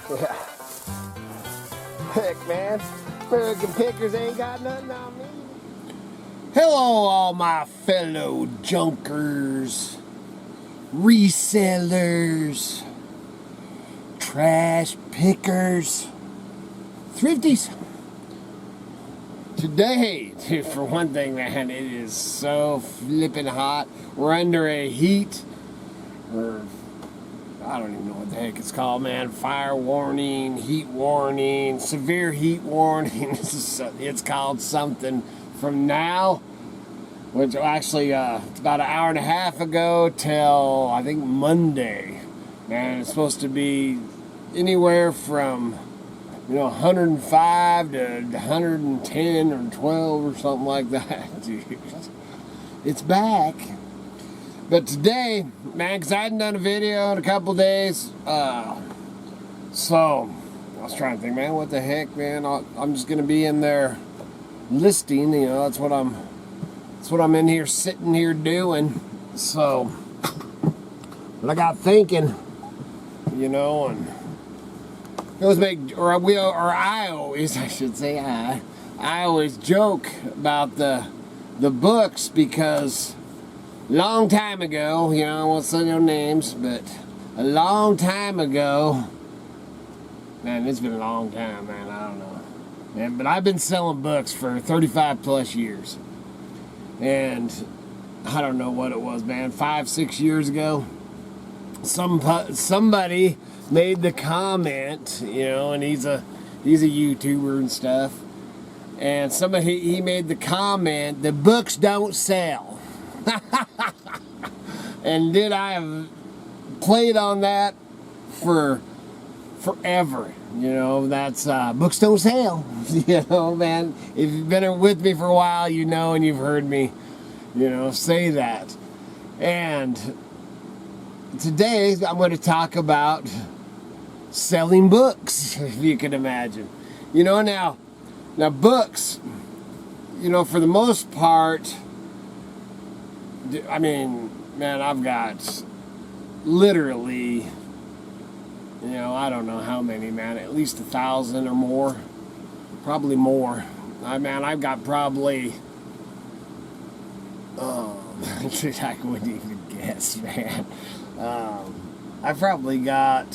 Yeah. Heck, man. American pickers ain't got nothing on me. Hello, all my fellow junkers, resellers, trash pickers, thrifties. Today, dude, for one thing, man, it is so flippin' hot. We're under a heat, or I don't even know what the heck it's called, man. Fire warning, heat warning, severe heat warning. It's called something from now, which actually it's about an hour and a half ago till I think Monday. Man, it's supposed to be anywhere from 105 to 110 or 12 or something like that, dude. It's back. But today, man, because I hadn't done a video in a couple days, so I was trying to think, man, what the heck, man? I'm just gonna be in there listing. That's what I'm in here sitting here doing. So, but I got thinking, and it was I always joke about the books because. Long time ago, I won't say no names, but a long time ago, man, it's been a long time, man, I don't know. Man, but I've been selling books for 35 plus years. And I don't know what it was, man, 5-6 years ago, somebody made the comment, and he's a YouTuber and stuff. And he made the comment, the books don't sell. And did I have played on that for forever? That's books don't sell. Man, if you've been with me for a while, and you've heard me, say that. And today I'm going to talk about selling books, if you can imagine. Now books, for the most part, I mean, man, I've got literally, I don't know how many, man, at least 1,000 or more, probably more. I've got probably, I wouldn't even guess, man. I've probably got,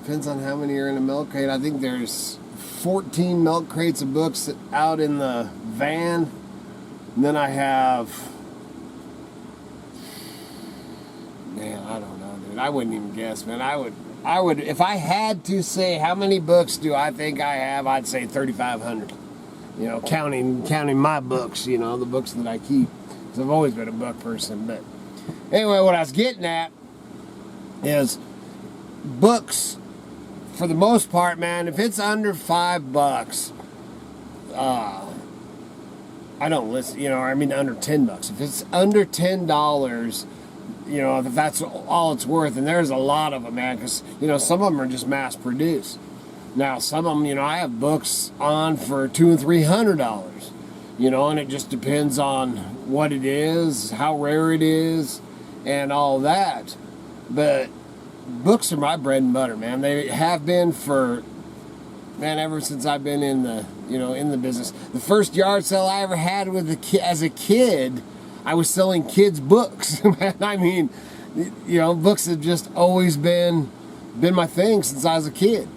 depends on how many are in a milk crate. I think there's 14 milk crates of books out in the van. And then I have, man, I don't know, dude. I wouldn't even guess, man. I would, if I had to say how many books do I think I have, I'd say 3,500. Counting my books, the books that I keep. Because I've always been a book person. But anyway, what I was getting at is books, for the most part, man, if it's under $5, I don't listen, under $10. If it's under $10, if that's all it's worth, and there's a lot of them, man, because, some of them are just mass produced. Now, some of them, I have books on for $200 and $300, and it just depends on what it is, how rare it is, and all that. But books are my bread and butter, man. They have been for, man, ever since I've been in the business. The first yard sale I ever had as a kid, I was selling kids' books. I mean, books have just always been my thing since I was a kid.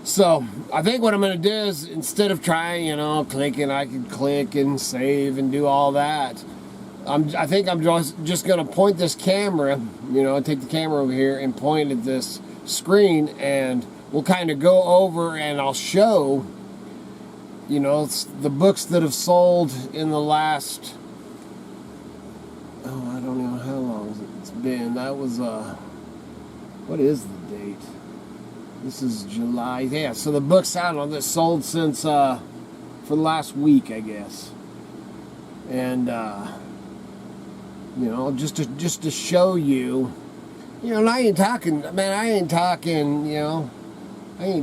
So, I think what I'm going to do is, instead of trying, clicking, I can click and save and do all that. I think I'm just going to point this camera, take the camera over here and point at this screen, and we'll kind of go over and I'll show, it's the books that have sold in the last, I don't know how long it's been. That was, what is the date? This is July. Yeah, so the books, I don't know, that sold since, for the last week, I guess. And, just to show you, and I ain't talking, man, I ain't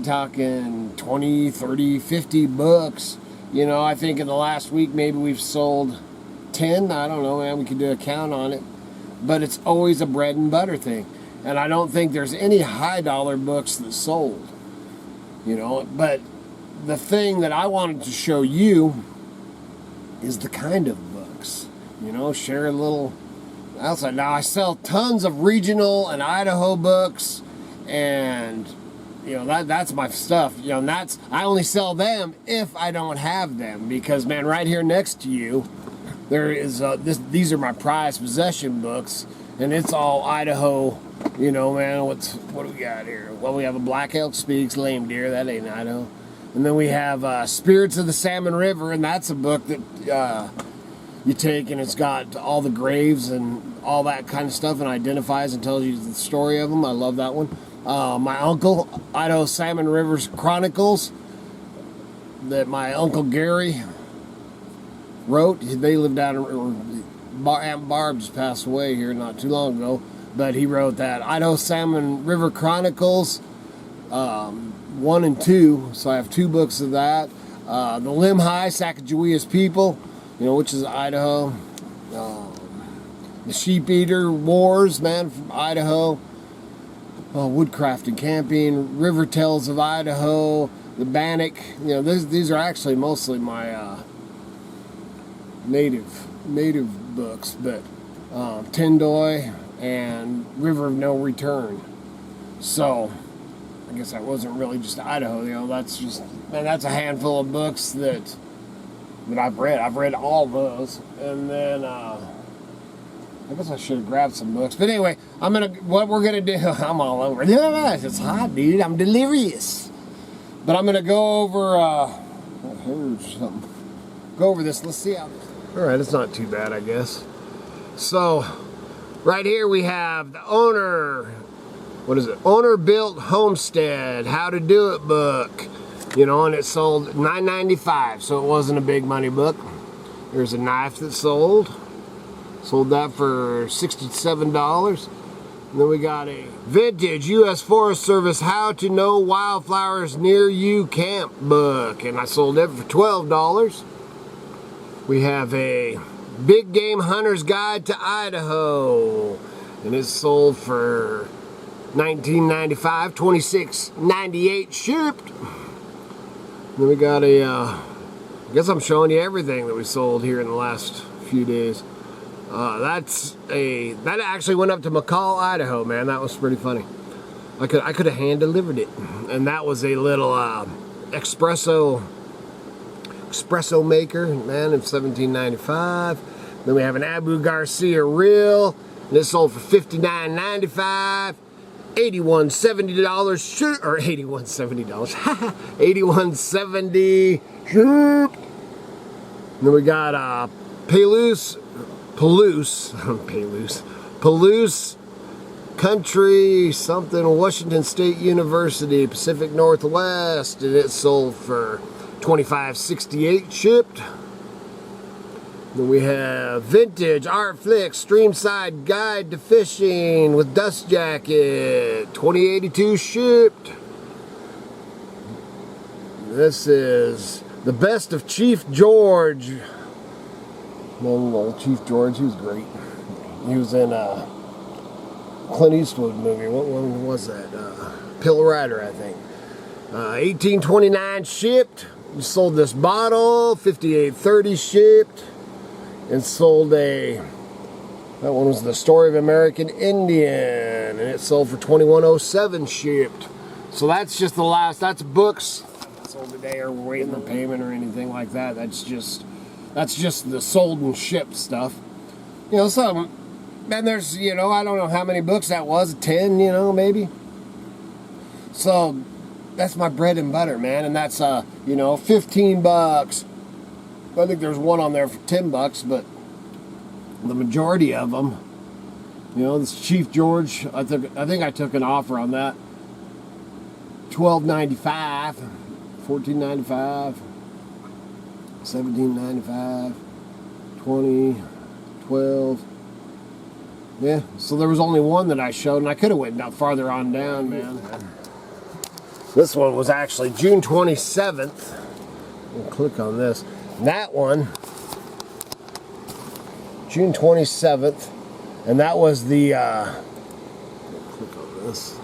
talking 20, 30, 50 books. I think in the last week maybe we've sold 10. I don't know, man. We could do a count on it. But it's always a bread and butter thing. and I don't think there's any high dollar books that sold. You know, but the thing that I wanted to show you is the kind of books. You know, share a little outside. Now I sell tons of regional and Idaho books, and you know that's my stuff. You know, and I only sell them if I don't have them, because man, right here next to you, there is these are my prized possession books, and it's all Idaho. You know, man, what do we got here? Well, we have a Black Elk Speaks, Lame Deer, that ain't Idaho. And then we have Spirits of the Salmon River, and that's a book that you take, and it's got all the graves and all that kind of stuff, and identifies and tells you the story of them. I love that one. My uncle, Idaho Salmon Rivers Chronicles, that my Uncle Gary wrote. They lived down, Aunt Barb just passed away here not too long ago, but he wrote that. Idaho Salmon River Chronicles 1 and 2, so I have 2 books of that. The Limhi, Sacagawea's People, you know, which is Idaho. The Sheep Eater Wars, man, from Idaho. Woodcraft and Camping, River Tales of Idaho, the Bannock. You know, these are actually mostly my native books, but Tendoy and River of No Return. So I guess that wasn't really just Idaho, you know, that's a handful of books that I've read. I've read all those. And then I guess I should have grabbed some books. But anyway, what we're gonna do, I'm all over. It's hot, dude. I'm delirious. But I'm gonna go over here's something. Go over this. Let's see how this. Alright, it's not too bad, I guess. So right here we have the owner. What is it? Owner Built Homestead, How to Do It book. You know, and it sold $9.95, so it wasn't a big money book. There's a knife that sold. Sold that for $67. And then we got a vintage U.S. Forest Service How to Know Wildflowers Near You camp book, and I sold it for $12. We have a Big Game Hunter's Guide to Idaho, and it's sold for $19.95, $26.98 shipped. Then we got a, I guess I'm showing you everything that we sold here in the last few days. That actually went up to McCall, Idaho, man. That was pretty funny. I could have hand delivered it, and that was a little espresso maker, man, of $17.95. Then we have an Abu Garcia reel, and it sold for $59.95. $81.70 or $81.70. $81.70 shipped. Then we got Palouse Country something, Washington State University, Pacific Northwest, and it sold for $25.68 shipped. Then we have Vintage Art Flick Streamside Guide to Fishing with Dust Jacket, $20.82 shipped. This is The Best of Chief George. Chief George, he was great. He was in a Clint Eastwood movie. What one was that? Pill Rider, I think. $18.29 shipped. We sold this bottle, $58.30 shipped. And sold that one was The Story of American Indian, and it sold for $21.07 shipped. So that's just the last, that's books sold today, or we're waiting for payment or anything like that. That's just the sold and shipped stuff. You know, some, and there's, you know, I don't know how many books that was, 10, you know, maybe. So that's my bread and butter, man, and that's, you know, $15. I think there's one on there for $10, but the majority of them, you know, this Chief George, I think I took an offer on that. $12.95, $14.95, $17.95, $20, $12. Yeah, so there was only one that I showed, and I could have went farther on down, man. This one was actually June 27th. We'll click on this. That one, June 27th, and that was the, click this.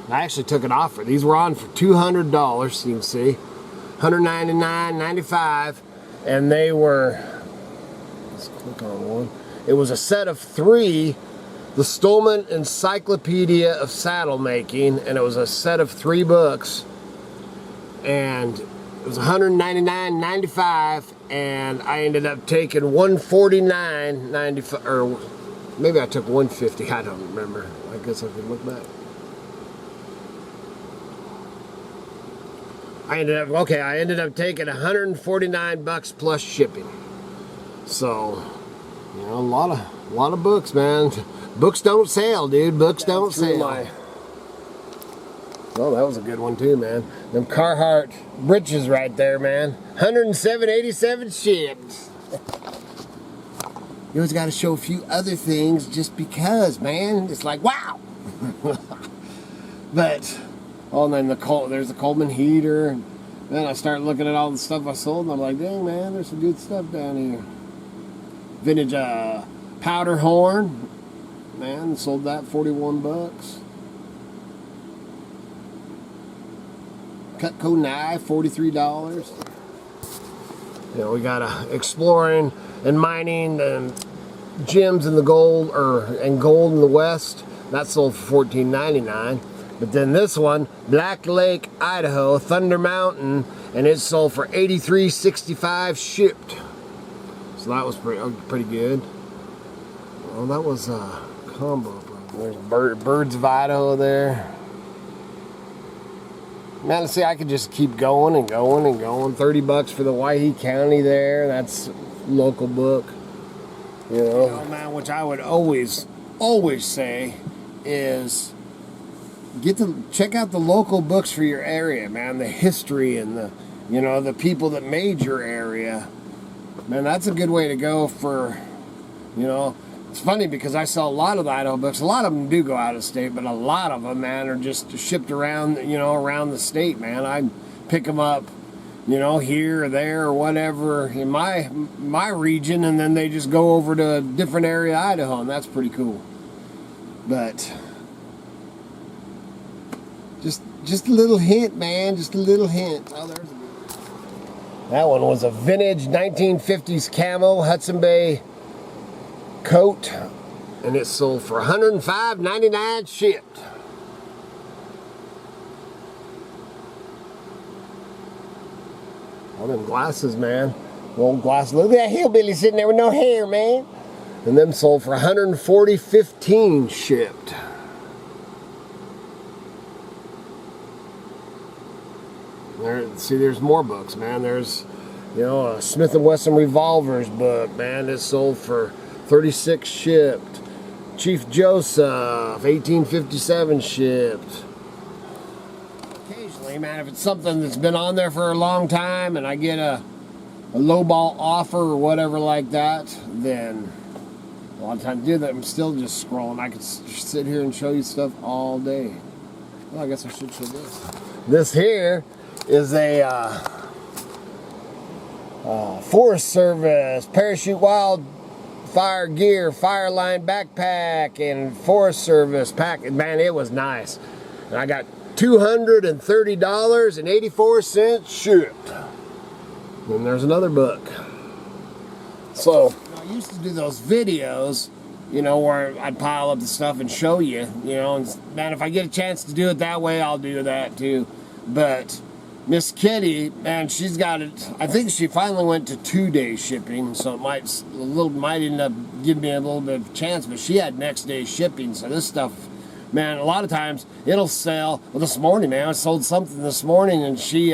I actually took an offer. These were on for $200, so you can see. $199.95, and they were, let's click on one. It was a set of 3, the Stolman Encyclopedia of Saddle Making, and it was a set of 3 books, and it was $199.95, and I ended up taking $149.95, or maybe I took $150. I don't remember. I guess I could look back. I ended up taking $149 plus shipping. So, you know, a lot of books, man. Books don't sell, dude. Books don't sell. Oh, that was a good one too, man. Them Carhartt britches right there, man. $107.87 shipped. You always got to show a few other things just because, man. It's like, wow. But, oh, and then there's the Coleman heater. And then I start looking at all the stuff I sold, and I'm like, dang, man, there's some good stuff down here. Vintage powder horn. Man, sold that $41. Cutco knife, $43. You know, we got exploring and mining and gems in the gold, and gold in the west. That sold for $14.99. But then this one, Black Lake, Idaho, Thunder Mountain, and it sold for $83.65 shipped. So that was pretty good. Well, that was a combo. There's Birds of Idaho there. Man, see, I could just keep going and going and going. $30 for the Waihee County there. That's local book. You know, man, which I would always say is check out the local books for your area, man. The history and the people that made your area. Man, that's a good way to go for, it's funny because I sell a lot of the Idaho books. A lot of them do go out of state, but a lot of them, man, are just shipped around, around the state, man. I pick them up, here or there or whatever in my region, and then they just go over to a different area of Idaho, and that's pretty cool. But just a little hint, man, just a little hint. Oh, there's a good one. That one was a vintage 1950s camo Hudson Bay coat, and it sold for $105.99 shipped. All them glasses, man. Old glasses. Look at that hillbilly sitting there with no hair, man. And them sold for $140.15 shipped. There's more books, man. There's, a Smith & Wesson revolvers book, man. It sold for $36 shipped. Chief Joseph, 1857 shipped. Occasionally, man, if it's something that's been on there for a long time and I get a lowball offer or whatever like that, then a lot of times I do that. I'm still just scrolling. I could sit here and show you stuff all day. Well, I guess I should show this. This here is a Forest Service parachute wildfire gear, fire line backpack, and Forest Service pack. Man, it was nice. And I got $230.84 shipped. And there's another book. So I used to do those videos, where I'd pile up the stuff and show you, and man, if I get a chance to do it that way, I'll do that too. But Miss Kitty, man, she's got it. I think she finally went to 2-day shipping, so it might end up giving me a little bit of a chance. But she had next day shipping, so this stuff, man, a lot of times it'll sell. Well, this morning, man, I sold something this morning, and she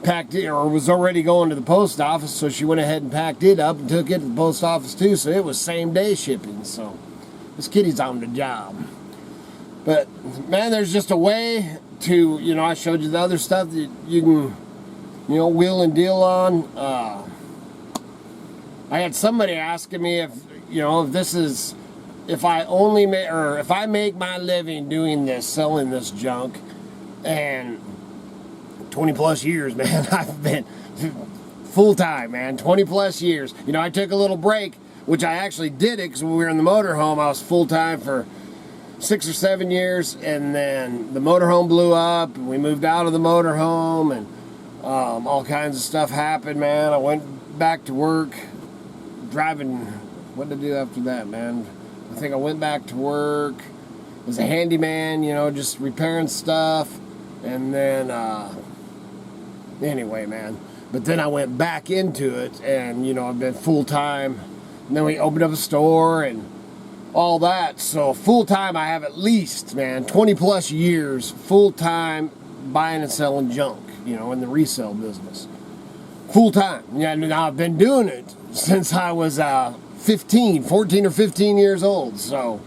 packed it, or was already going to the post office, so she went ahead and packed it up and took it to the post office too. So it was same day shipping. So Miss Kitty's on the job. But man, there's just a way to, I showed you the other stuff that you can, wheel and deal on. I had somebody asking me if I make my living doing this, selling this junk, and 20 plus years, man, I've been full time, man, 20 plus years. I took a little break, which I actually did it because when we were in the motorhome, I was full time for 6 or 7 years, and then the motorhome blew up, and we moved out of the motorhome, and all kinds of stuff happened, man. I went back to work driving. What did I do after that, man? I think I went back to work as a handyman, you know, just repairing stuff. And then, anyway, man. But then I went back into it, and, you know, I've been full-time. And then we opened up a store and all that. So full-time, I have at least, man, 20-plus years full-time buying and selling junk, you know, in the resale business. Full-time. Yeah, now I've been doing it since I was 14 or 15 years old. So,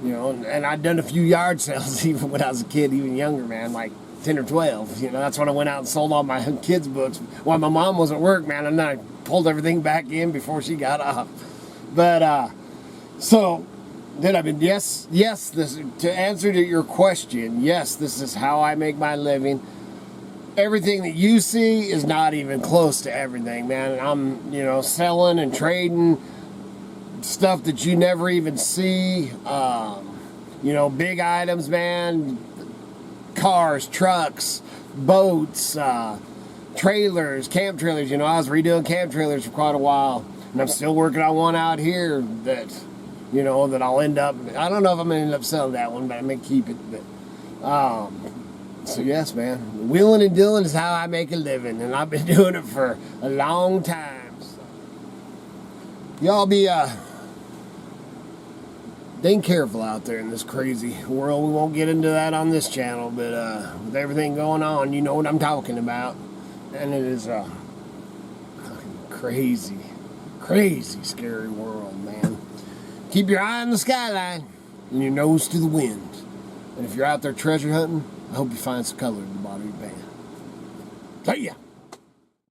you know, and I'd done a few yard sales even when I was a kid, even younger, man, like 10 or 12. You know, that's when I went out and sold all my kids' books while my mom was at work, man, and then I pulled everything back in before she got off. But, so, then I've been, yes, this, to answer to your question, yes, this is how I make my living. Everything that you see is not even close to everything, man. I'm, you know, selling and trading stuff that you never even see. You know, big items, man. Cars, trucks, boats, trailers, camp trailers. You know, I was redoing camp trailers for quite a while, and I'm still working on one out here that, you know, that I'll end up, I don't know if I'm going to end up selling that one, but I may keep it. But, so yes, man, wheeling and dealing is how I make a living, and I've been doing it for a long time. So. Y'all be dang careful out there in this crazy world. We won't get into that on this channel, but with everything going on, you know what I'm talking about. And it is a crazy, scary world, man. Keep your eye on the skyline and your nose to the wind. And if you're out there treasure hunting, I hope you find some color in the bottom of your band. See ya!